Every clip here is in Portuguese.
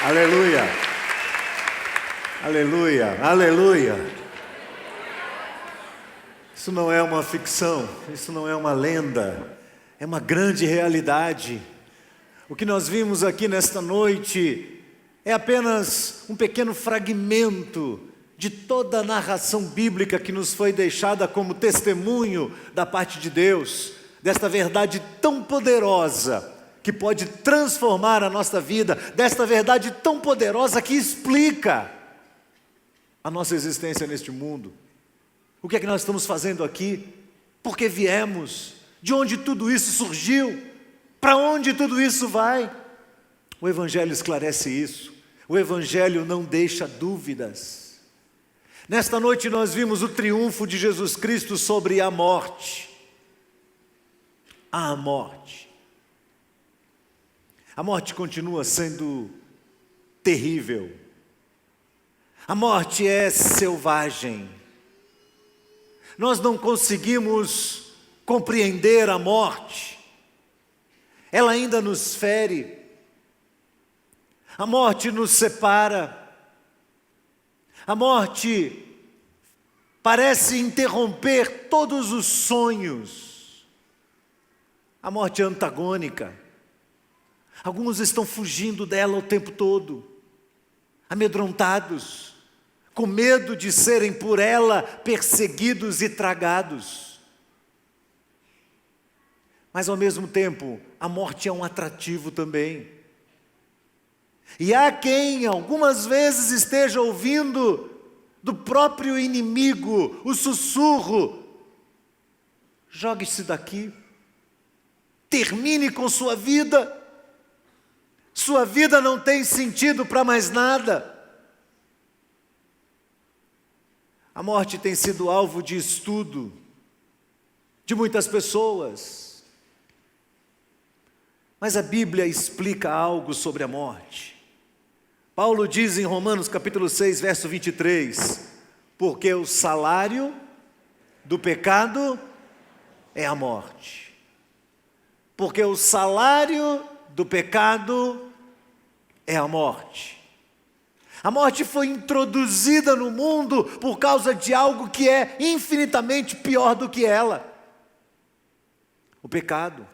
Aleluia. Aleluia. Aleluia. Isso não é uma ficção, isso não é uma lenda, é uma grande realidade. O que nós vimos aqui nesta noite é apenas um pequeno fragmento de toda a narração bíblica que nos foi deixada como testemunho da parte de Deus, desta verdade tão poderosa que pode transformar a nossa vida, desta verdade tão poderosa que explica a nossa existência neste mundo. O que é que nós estamos fazendo aqui? Por que viemos? De onde tudo isso surgiu? Para onde tudo isso vai? O Evangelho esclarece isso. O Evangelho não deixa dúvidas. Nesta noite nós vimos o triunfo de Jesus Cristo sobre a morte. A morte. A morte continua sendo terrível. A morte é selvagem. Nós não conseguimos compreender a morte. Ela ainda nos fere. A morte nos separa. A morte parece interromper todos os sonhos. A morte é antagônica. Alguns estão fugindo dela o tempo todo, amedrontados, com medo de serem por ela perseguidos e tragados. Mas ao mesmo tempo, a morte é um atrativo também. E há quem algumas vezes esteja ouvindo do próprio inimigo o sussurro: jogue-se daqui, termine com sua vida não tem sentido para mais nada. A morte tem sido alvo de estudo de muitas pessoas, mas a Bíblia explica algo sobre a morte. Paulo diz em Romanos capítulo 6, verso 23, porque o salário do pecado é a morte. Porque o salário do pecado é a morte. A morte foi introduzida no mundo por causa de algo que é infinitamente pior do que ela. O pecado.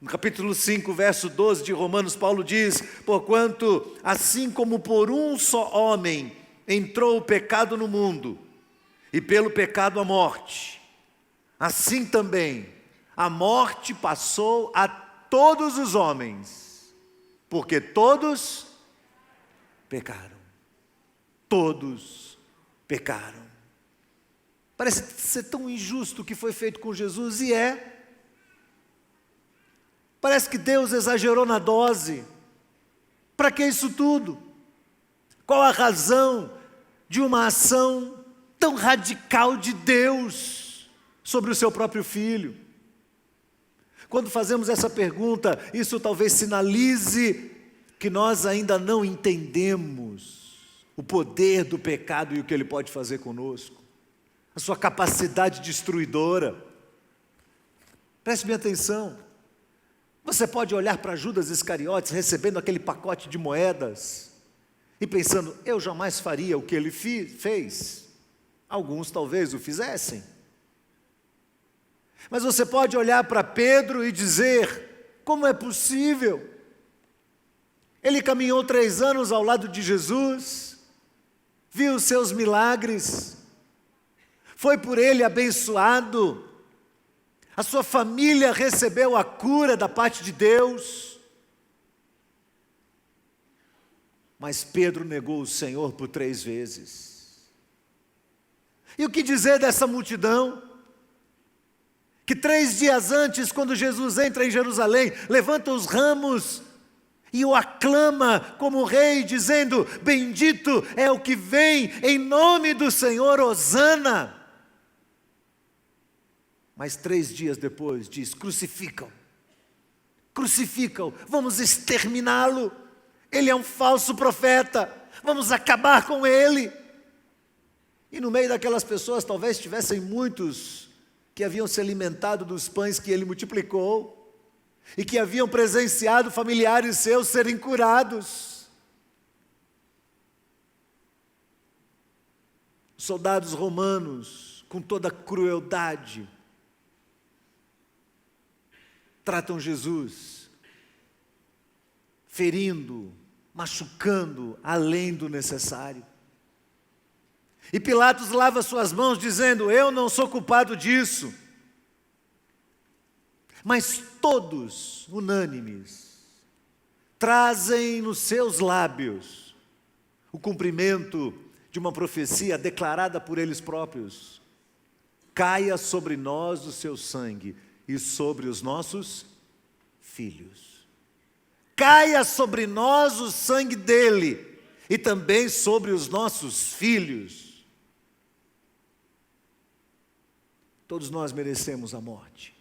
No capítulo 5, verso 12 de Romanos, Paulo diz: porquanto, assim como por um só homem entrou o pecado no mundo, e pelo pecado a morte, assim também a morte passou a todos os homens, porque todos pecaram. Todos pecaram. Parece ser tão injusto o que foi feito com Jesus, e é. Parece que Deus exagerou na dose. Para que isso tudo? Qual a razão de uma ação tão radical de Deus sobre o seu próprio Filho? Quando fazemos essa pergunta, isso talvez sinalize que nós ainda não entendemos o poder do pecado e o que ele pode fazer conosco, a sua capacidade destruidora. Preste bem atenção. Você pode olhar para Judas Iscariotes recebendo aquele pacote de moedas e pensando: eu jamais faria o que ele fez. Alguns talvez o fizessem. Mas você pode olhar para Pedro e dizer: como é possível? Ele caminhou 3 anos ao lado de Jesus, viu os seus milagres, foi por ele abençoado, a sua família recebeu a cura da parte de Deus. Mas Pedro negou o Senhor por 3 vezes. E o que dizer dessa multidão? Que 3 dias antes, quando Jesus entra em Jerusalém, levanta os ramos e o aclama como rei, dizendo: bendito é o que vem em nome do Senhor, hosana. Mas 3 dias depois diz: crucificam, vamos exterminá-lo, ele é um falso profeta, vamos acabar com ele. E no meio daquelas pessoas talvez tivessem muitos que haviam se alimentado dos pães que ele multiplicou, e que haviam presenciado familiares seus serem curados. Soldados romanos, com toda a crueldade, tratam Jesus, ferindo, machucando além do necessário. E Pilatos lava suas mãos dizendo: eu não sou culpado disso. Mas todos, unânimes, trazem nos seus lábios o cumprimento de uma profecia declarada por eles próprios: caia sobre nós o seu sangue e sobre os nossos filhos. Caia sobre nós o sangue dele e também sobre os nossos filhos. Todos nós merecemos a morte.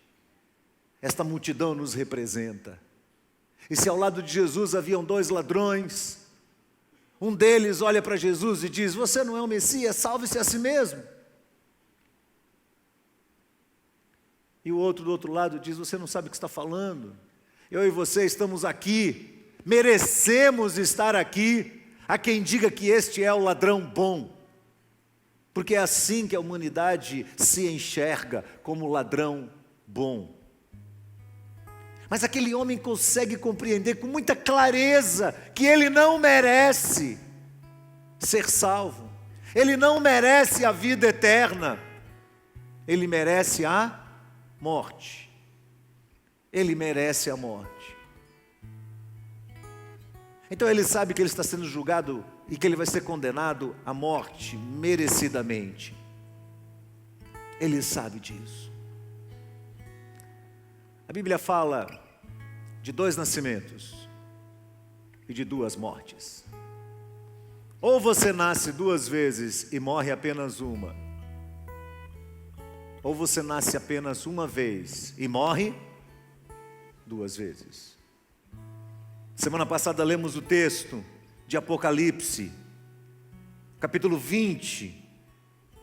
Esta multidão nos representa. E se ao lado de Jesus haviam 2 ladrões, um deles olha para Jesus e diz: você não é o Messias, salve-se a si mesmo. E o outro do outro lado diz: você não sabe o que está falando. Eu e você estamos aqui, merecemos estar aqui. Há quem diga que este é o ladrão bom, porque é assim que a humanidade se enxerga, como ladrão bom. Mas aquele homem consegue compreender com muita clareza que ele não merece ser salvo. Ele não merece a vida eterna. Ele merece a morte. Ele merece a morte. Então ele sabe que ele está sendo julgado e que ele vai ser condenado à morte merecidamente. Ele sabe disso. A Bíblia fala de 2 nascimentos e de 2 mortes. Ou você nasce 2 vezes e morre apenas uma, ou você nasce apenas uma vez e morre 2 vezes. Semana passada lemos o texto de Apocalipse, capítulo 20,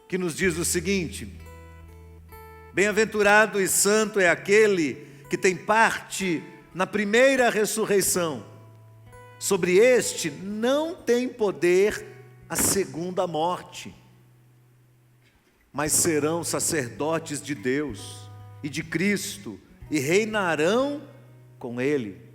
que nos diz o seguinte: bem-aventurado e santo é aquele que tem parte na primeira ressurreição. Sobre este não tem poder a segunda morte, mas serão sacerdotes de Deus e de Cristo e reinarão com Ele.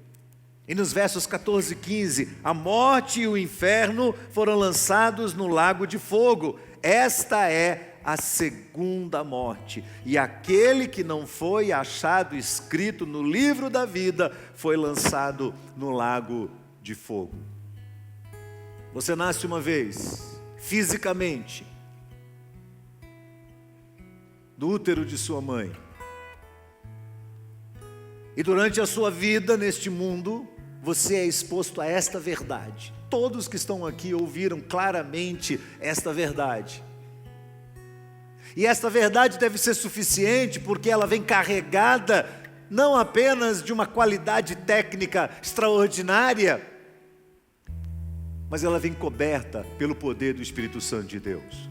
E nos versos 14 e 15, a morte e o inferno foram lançados no lago de fogo. Esta é a segunda morte, e aquele que não foi achado escrito no livro da vida foi lançado no lago de fogo. Você nasce uma vez, fisicamente, do útero de sua mãe, e durante a sua vida neste mundo, você é exposto a esta verdade. Todos que estão aqui ouviram claramente esta verdade. E esta verdade deve ser suficiente porque ela vem carregada não apenas de uma qualidade técnica extraordinária, mas ela vem coberta pelo poder do Espírito Santo de Deus,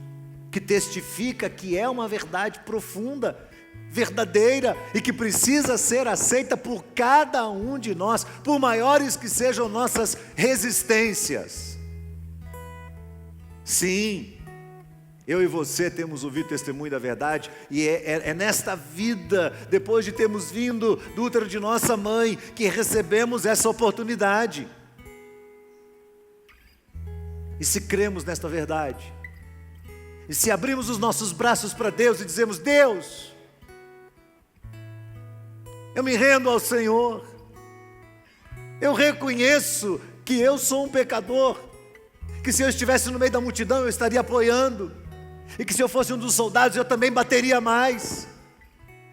que testifica que é uma verdade profunda, verdadeira e que precisa ser aceita por cada um de nós, por maiores que sejam nossas resistências. Sim, eu e você temos ouvido testemunho da verdade, e é nesta vida, depois de termos vindo do útero de nossa mãe, que recebemos essa oportunidade. E se cremos nesta verdade, e se abrimos os nossos braços para Deus e dizemos: Deus, eu me rendo ao Senhor, eu reconheço que eu sou um pecador, que se eu estivesse no meio da multidão eu estaria apoiando, e que se eu fosse um dos soldados eu também bateria mais,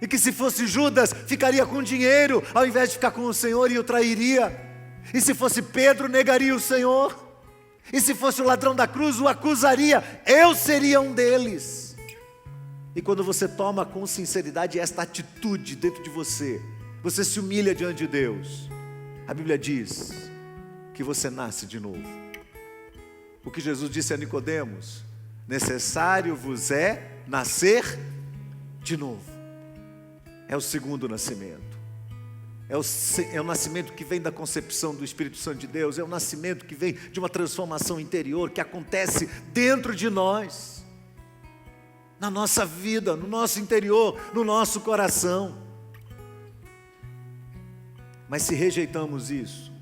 e que se fosse Judas ficaria com dinheiro ao invés de ficar com o Senhor e o trairia, e se fosse Pedro negaria o Senhor, e se fosse o ladrão da cruz o acusaria, eu seria um deles. E quando você toma com sinceridade esta atitude dentro de você, você se humilha diante de Deus, a Bíblia diz que você nasce de novo. O que Jesus disse a Nicodemos: necessário vos é nascer de novo. É o segundo nascimento. É o nascimento que vem da concepção do Espírito Santo de Deus. É o nascimento que vem de uma transformação interior que acontece dentro de nós. na nossa vida, no nosso interior, no nosso coração. Mas se rejeitamos isso,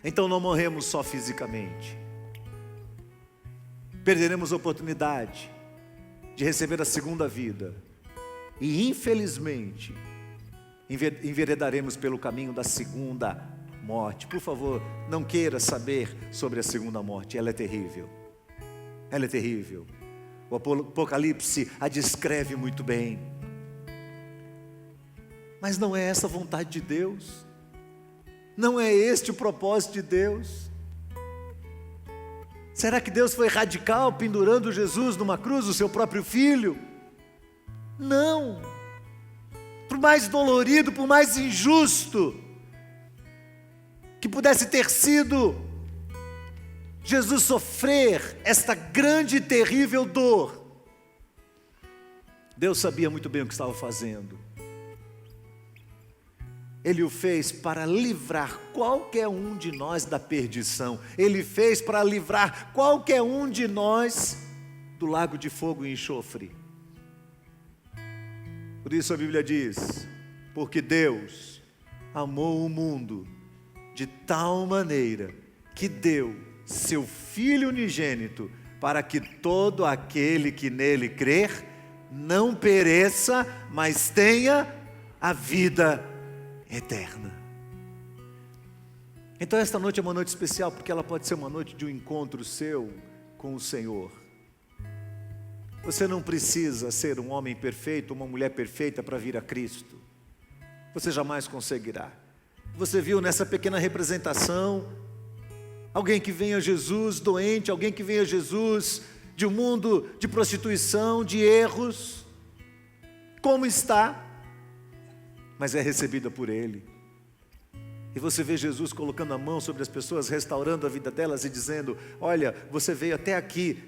então não morremos só fisicamente. Perderemos a oportunidade de receber a segunda vida. E infelizmente, enveredaremos pelo caminho da segunda morte. Por favor, não queira saber sobre a segunda morte, ela é terrível. Ela é terrível. O Apocalipse a descreve muito bem. Mas não é essa a vontade de Deus. Não é este o propósito de Deus. Será que Deus foi radical pendurando Jesus numa cruz, o seu próprio filho? Não. Por mais dolorido, por mais injusto que pudesse ter sido Jesus sofrer esta grande e terrível dor, Deus sabia muito bem o que estava fazendo. Ele o fez para livrar qualquer um de nós da perdição. Ele fez para livrar qualquer um de nós do lago de fogo e enxofre. Por isso a Bíblia diz: porque Deus amou o mundo de tal maneira que deu seu Filho unigênito, para que todo aquele que nele crer não pereça, mas tenha a vida eterna. Então esta noite é uma noite especial, porque ela pode ser uma noite de um encontro seu com o Senhor. Você não precisa ser um homem perfeito, uma mulher perfeita para vir a Cristo. Você jamais conseguirá. Você viu nessa pequena representação alguém que vem a Jesus doente, alguém que vem a Jesus de um mundo de prostituição, de erros. Como está? Mas é recebida por Ele. E você vê Jesus colocando a mão sobre as pessoas, restaurando a vida delas e dizendo: olha, você veio até aqui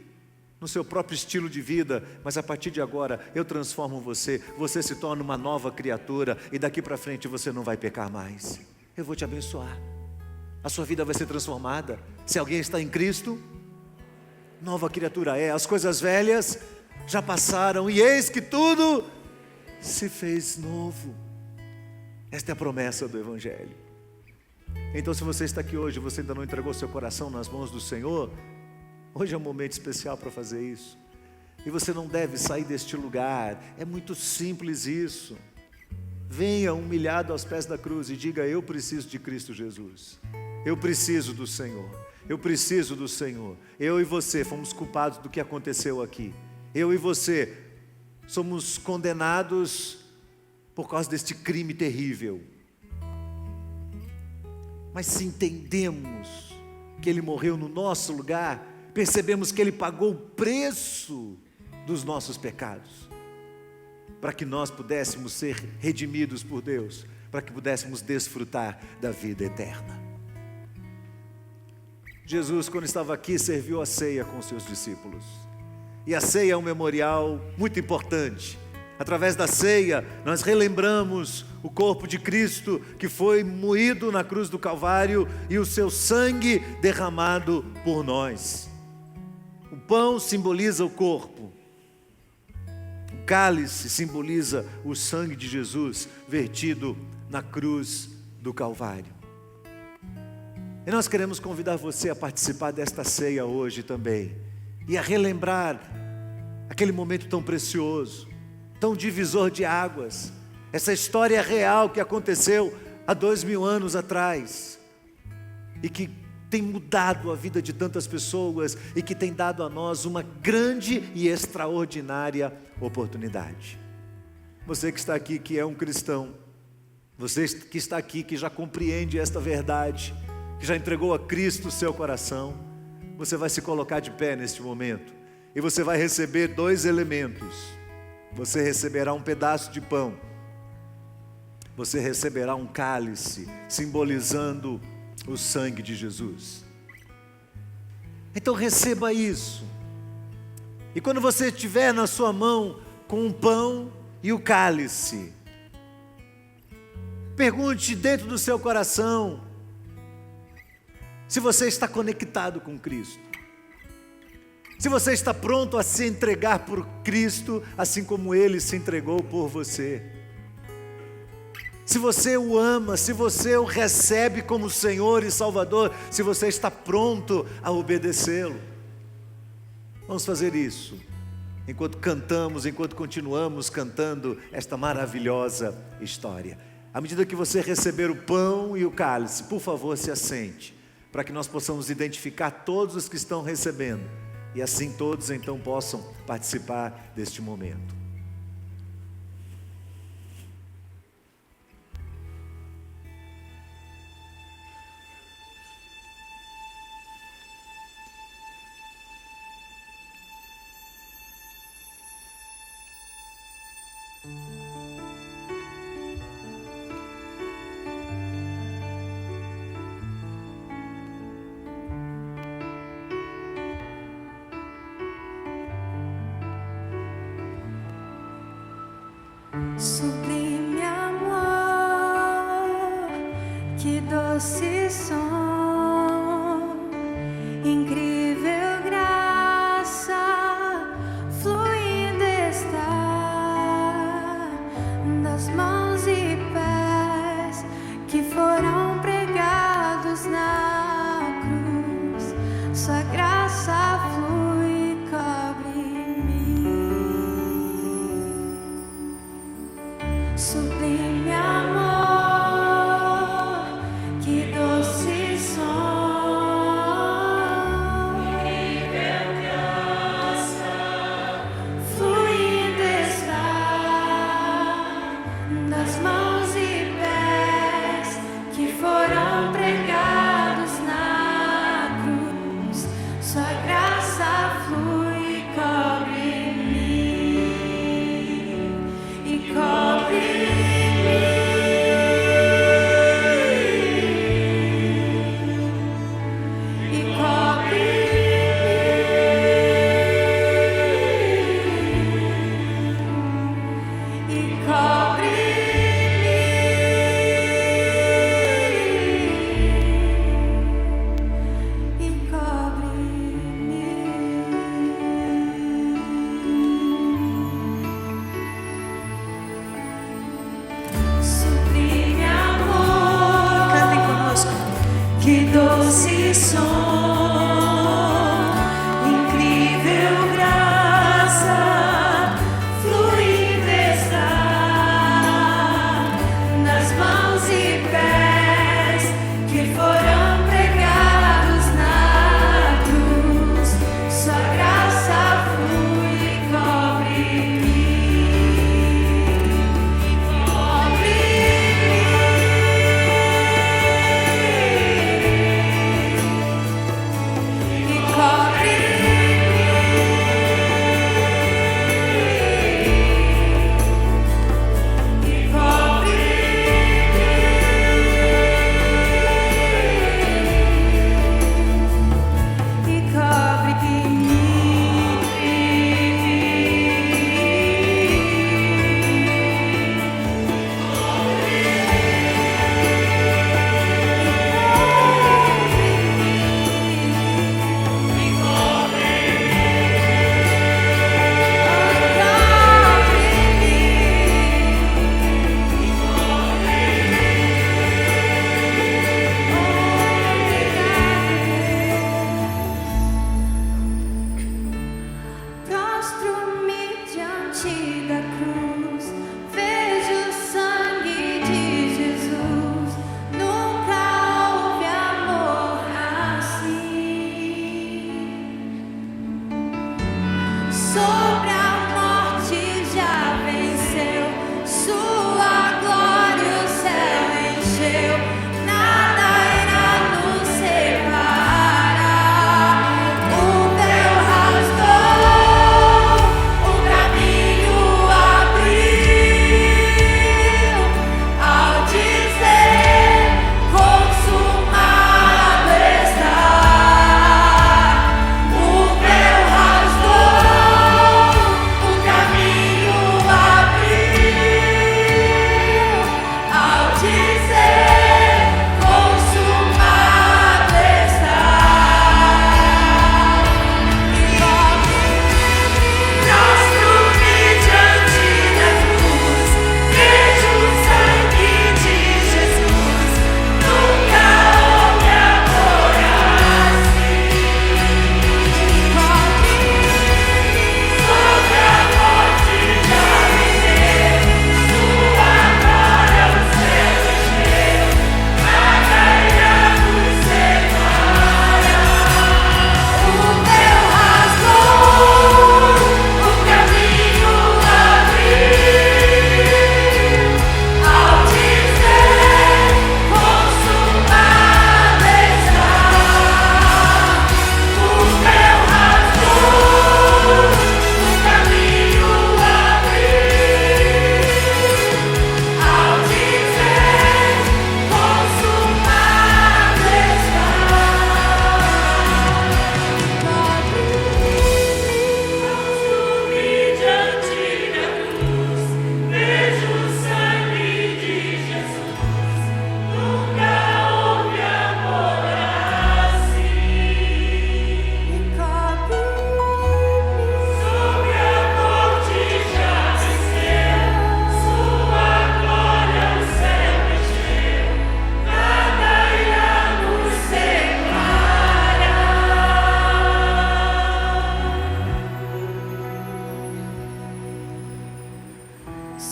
no seu próprio estilo de vida, mas a partir de agora eu transformo você, você se torna uma nova criatura e daqui para frente você não vai pecar mais. Eu vou te abençoar. A sua vida vai ser transformada. Se alguém está em Cristo, nova criatura é. As coisas velhas já passaram e eis que tudo se fez novo. Esta é a promessa do Evangelho. Então, se você está aqui hoje e você ainda não entregou seu coração nas mãos do Senhor, hoje é um momento especial para fazer isso. E você não deve sair deste lugar. É muito simples isso. Venha humilhado aos pés da cruz e diga: eu preciso de Cristo Jesus. Eu preciso do Senhor. Eu preciso do Senhor. Eu e você fomos culpados do que aconteceu aqui. Eu e você somos condenados por causa deste crime terrível. Mas se entendemos que Ele morreu no nosso lugar, percebemos que Ele pagou o preço dos nossos pecados, para que nós pudéssemos ser redimidos por Deus, para que pudéssemos desfrutar da vida eterna. Jesus, quando estava aqui, serviu a ceia com os seus discípulos. E a ceia é um memorial muito importante. Através da ceia, nós relembramos o corpo de Cristo que foi moído na cruz do Calvário e o seu sangue derramado por nós. O pão simboliza o corpo. O cálice simboliza o sangue de Jesus vertido na cruz do Calvário. E nós queremos convidar você a participar desta ceia hoje também e a relembrar aquele momento tão precioso, tão divisor de águas, essa história real que aconteceu há 2000 anos atrás e que tem mudado a vida de tantas pessoas e que tem dado a nós uma grande e extraordinária oportunidade. Você que está aqui, que é um cristão, você que está aqui, que já compreende esta verdade, que já entregou a Cristo o seu coração, você vai se colocar de pé neste momento e você vai receber dois elementos. Você receberá um pedaço de pão, você receberá um cálice, simbolizando o sangue de Jesus. Então receba isso. E quando você estiver na sua mão com o pão e o cálice, pergunte dentro do seu coração se você está conectado com Cristo. Se você está pronto a se entregar por Cristo, assim como Ele se entregou por você. Se você o ama, se você o recebe como Senhor e Salvador, se você está pronto a obedecê-lo. Vamos fazer isso enquanto cantamos, enquanto continuamos cantando esta maravilhosa história. À medida que você receber o pão e o cálice, por favor, se assente, para que nós possamos identificar todos os que estão recebendo, e assim todos então possam participar deste momento. Sublime amor, que doce som, incrível graça, fluindo está das mãos e pés que foram pregados na cruz. Sua graça flui e cobre-me. Sublime amor, que doce som, incrível graça, fluindo está das mãos e pés que foram pregados na cruz. Sua graça flui e cobre-me, e cobre-me. Sublime amor, cantem conosco. Que doce som, incrível graça, fluindo está nas mãos e pés que foram pregados na cruz. Sua graça flui e cobre-me.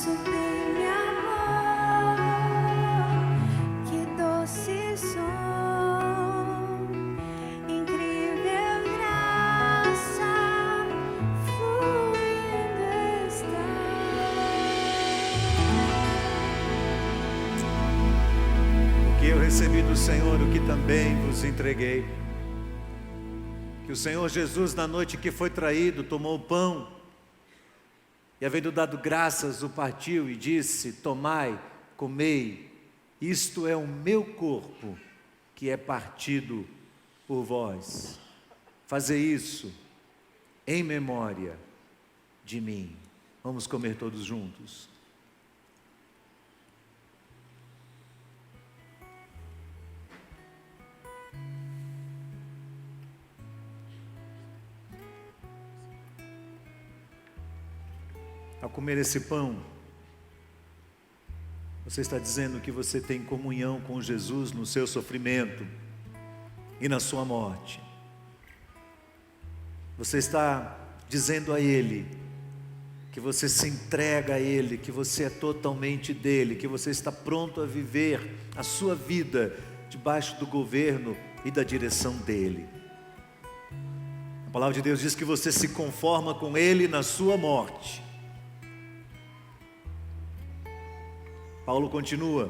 sublime amor, que doce som, incrível graça, fluindo está. O que eu recebi do Senhor, o que também vos entreguei. Que o Senhor Jesus, na noite que foi traído, tomou o pão e, havendo dado graças, o partiu e disse: tomai, comei, isto é o meu corpo, que é partido por vós. Fazei isso em memória de mim. Vamos comer todos juntos. Ao comer esse pão, você está dizendo que você tem comunhão com Jesus no seu sofrimento e na sua morte. Você está dizendo a Ele que você se entrega a Ele, que você é totalmente dele, que você está pronto a viver a sua vida debaixo do governo e da direção dele. A palavra de Deus diz que você se conforma com Ele na sua morte. Paulo continua: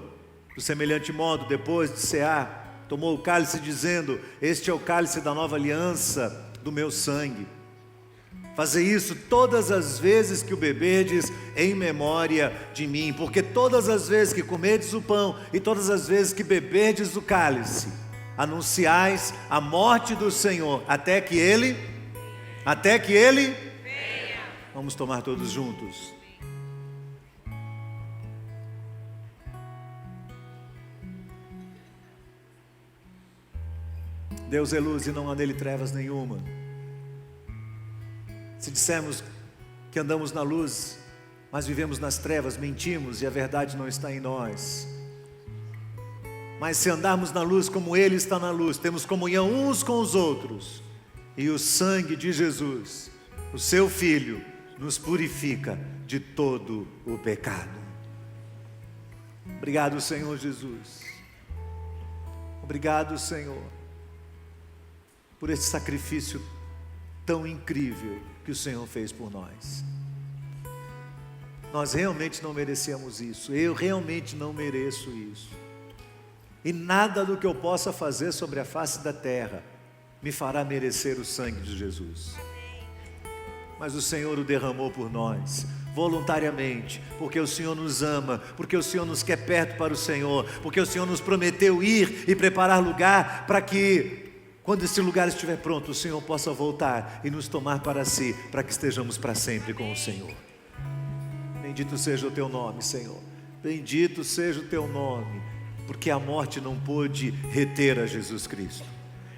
do semelhante modo, depois de cear, tomou o cálice dizendo: este é o cálice da nova aliança do meu sangue. Fazei isso todas as vezes que o beberdes em memória de mim, porque todas as vezes que comerdes o pão e todas as vezes que beberdes o cálice, anunciais a morte do Senhor, até que Ele venha. Vamos tomar todos juntos. Deus é luz e não há nele trevas nenhuma. Se dissermos que andamos na luz, mas vivemos nas trevas, mentimos e a verdade não está em nós. Mas se andarmos na luz como Ele está na luz, temos comunhão uns com os outros, e o sangue de Jesus, o seu Filho, nos purifica de todo o pecado. Obrigado, Senhor Jesus. Obrigado, Senhor, por esse sacrifício tão incrível que o Senhor fez por nós. Nós realmente não merecemos isso. Eu realmente não mereço isso. E nada do que eu possa fazer sobre a face da terra me fará merecer o sangue de Jesus. Mas o Senhor o derramou por nós, voluntariamente, porque o Senhor nos ama, porque o Senhor nos quer perto para o Senhor, porque o Senhor nos prometeu ir e preparar lugar para que, quando esse lugar estiver pronto, o Senhor possa voltar e nos tomar para si, para que estejamos para sempre com o Senhor. Bendito seja o teu nome, Senhor. Bendito seja o teu nome, porque a morte não pôde reter a Jesus Cristo.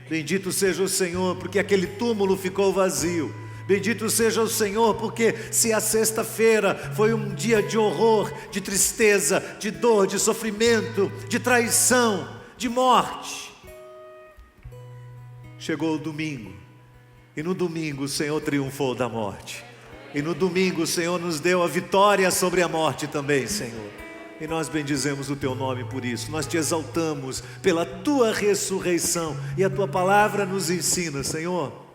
Bendito seja o Senhor, porque aquele túmulo ficou vazio. Bendito seja o Senhor, porque se a sexta-feira foi um dia de horror, de tristeza, de dor, de sofrimento, de traição, de morte, chegou o domingo, e no domingo o Senhor triunfou da morte, e no domingo o Senhor nos deu a vitória sobre a morte também, Senhor, e nós bendizemos o teu nome por isso. Nós te exaltamos pela tua ressurreição, e a tua palavra nos ensina, Senhor,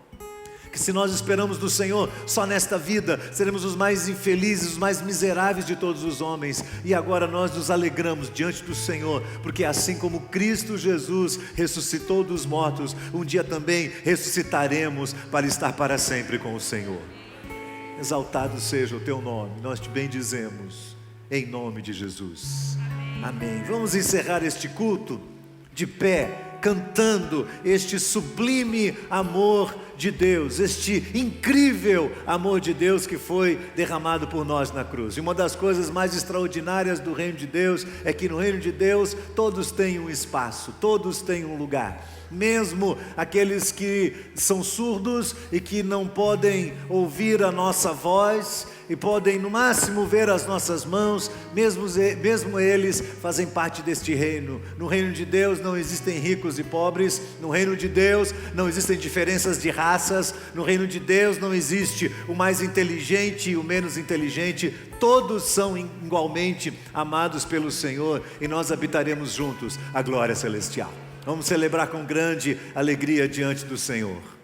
que se nós esperamos do Senhor só nesta vida, seremos os mais infelizes, os mais miseráveis de todos os homens. E agora nós nos alegramos diante do Senhor, porque assim como Cristo Jesus ressuscitou dos mortos, um dia também ressuscitaremos para estar para sempre com o Senhor. Exaltado seja o teu nome, nós te bendizemos em nome de Jesus. Amém. Vamos encerrar este culto de pé, cantando este sublime amor de Deus, este incrível amor de Deus que foi derramado por nós na cruz. E uma das coisas mais extraordinárias do reino de Deus é que no reino de Deus todos têm um espaço, todos têm um lugar. Mesmo aqueles que são surdos e que não podem ouvir a nossa voz, e podem no máximo ver as nossas mãos, mesmo eles fazem parte deste reino. No reino de Deus não existem ricos e pobres, no reino de Deus não existem diferenças de raças, no reino de Deus não existe o mais inteligente e o menos inteligente, todos são igualmente amados pelo Senhor e nós habitaremos juntos a glória celestial. Vamos celebrar com grande alegria diante do Senhor.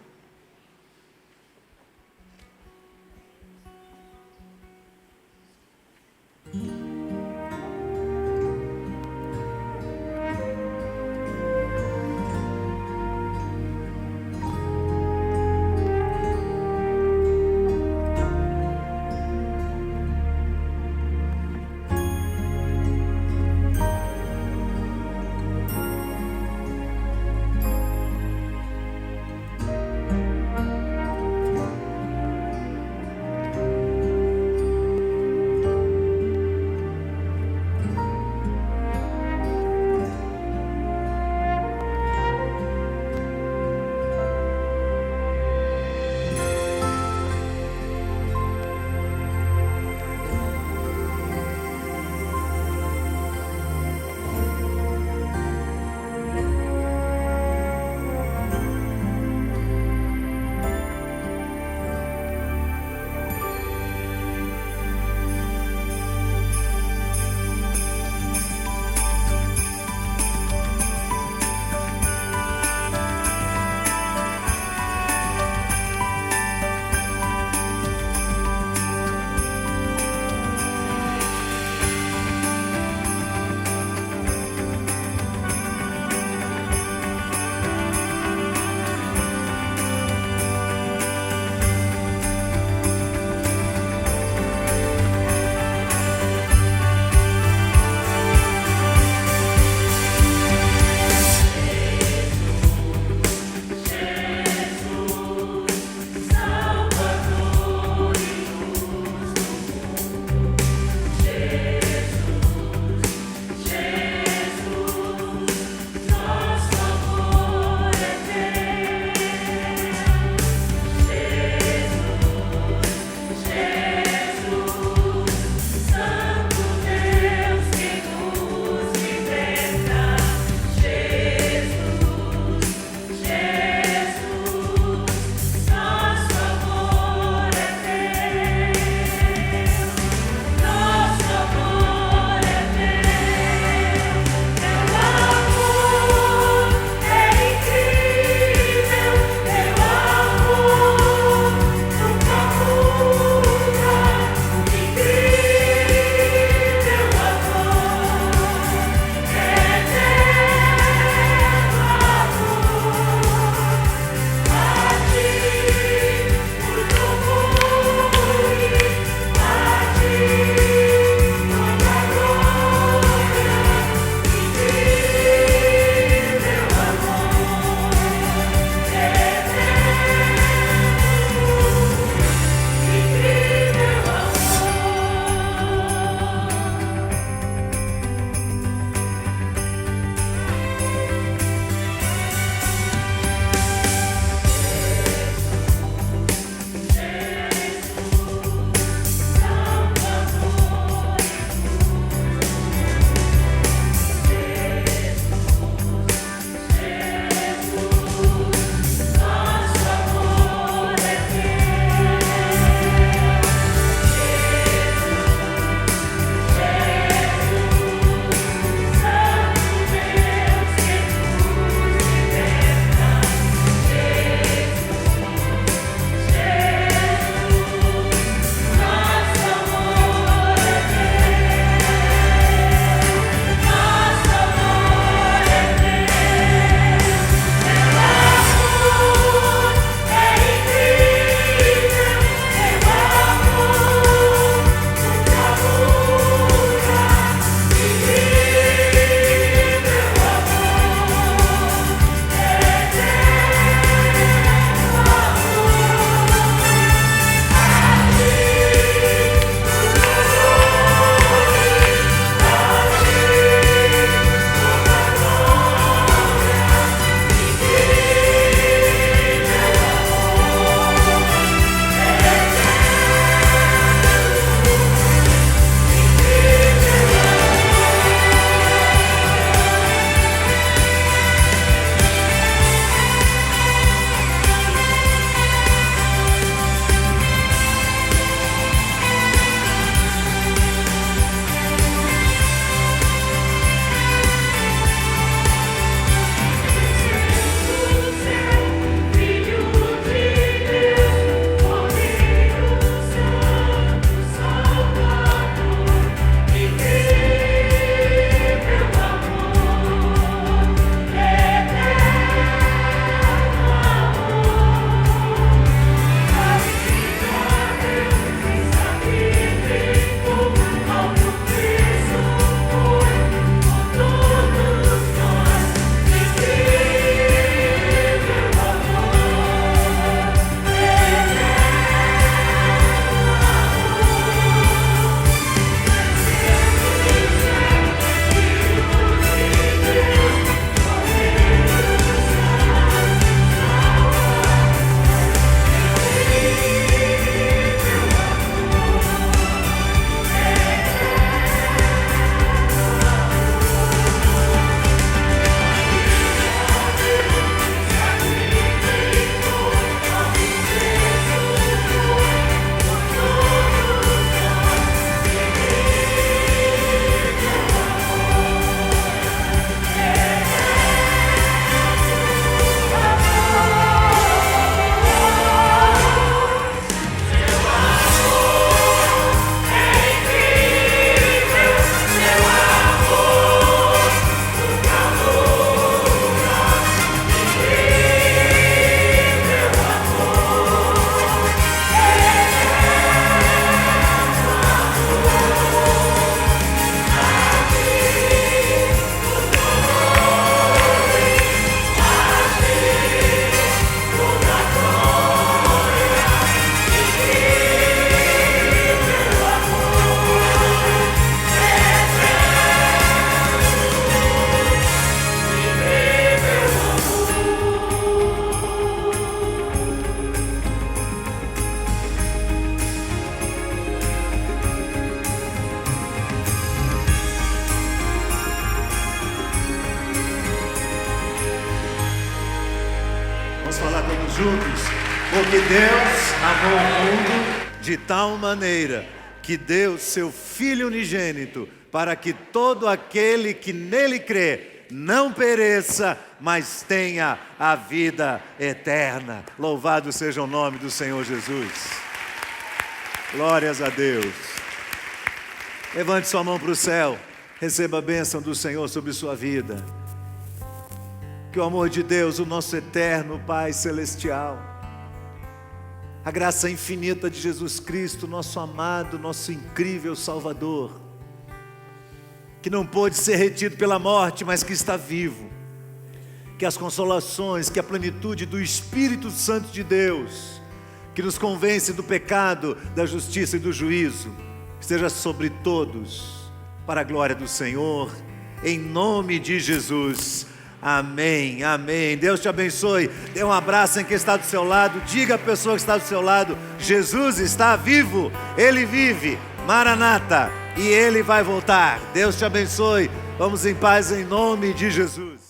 juntos. Porque Deus amou o mundo de tal maneira que deu seu Filho unigênito, para que todo aquele que nele crê não pereça, mas tenha a vida eterna. Louvado seja o nome do Senhor Jesus. Glórias a Deus. Levante sua mão para o céu. Receba a bênção do Senhor sobre sua vida. Que o amor de Deus, o nosso eterno Pai Celestial, a graça infinita de Jesus Cristo, nosso amado, nosso incrível Salvador, que não pôde ser retido pela morte, mas que está vivo, que as consolações, que a plenitude do Espírito Santo de Deus, que nos convence do pecado, da justiça e do juízo, esteja sobre todos, para a glória do Senhor, em nome de Jesus. Amém, amém. Deus te abençoe. Dê um abraço em quem está do seu lado. Diga à pessoa que está do seu lado: Jesus está vivo, Ele vive, Maranata, e Ele vai voltar. Deus te abençoe. Vamos em paz em nome de Jesus.